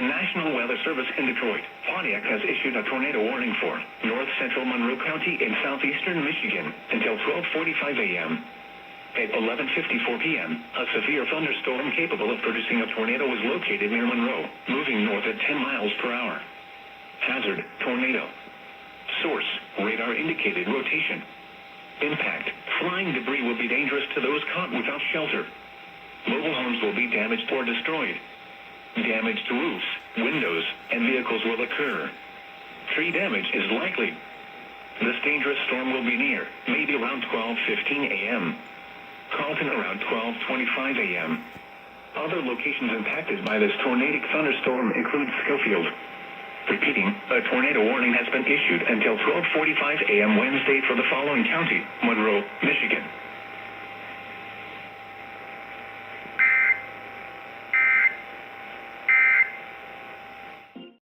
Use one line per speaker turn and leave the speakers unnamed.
National Weather Service in Detroit. Pontiac has issued a tornado warning for north central Monroe County in southeastern Michigan until 12:45 a.m. At 11:54 p.m., a severe thunderstorm capable of producing a tornado was located near Monroe, moving north at 10 miles per hour. Hazard, tornado. Source, radar indicated rotation. Impact, flying debris will be dangerous to those caught without shelter. Mobile homes will be damaged or destroyed. Damage to roofs, windows, and vehicles will occur. Tree damage is likely. This dangerous storm will be near, maybe around 12:15 a.m. Carlton around 12:25 a.m. Other locations impacted by this tornadic thunderstorm include Schofield. Repeating, a tornado warning has been issued until 12:45 a.m. Wednesday for the following county: Monroe, Michigan,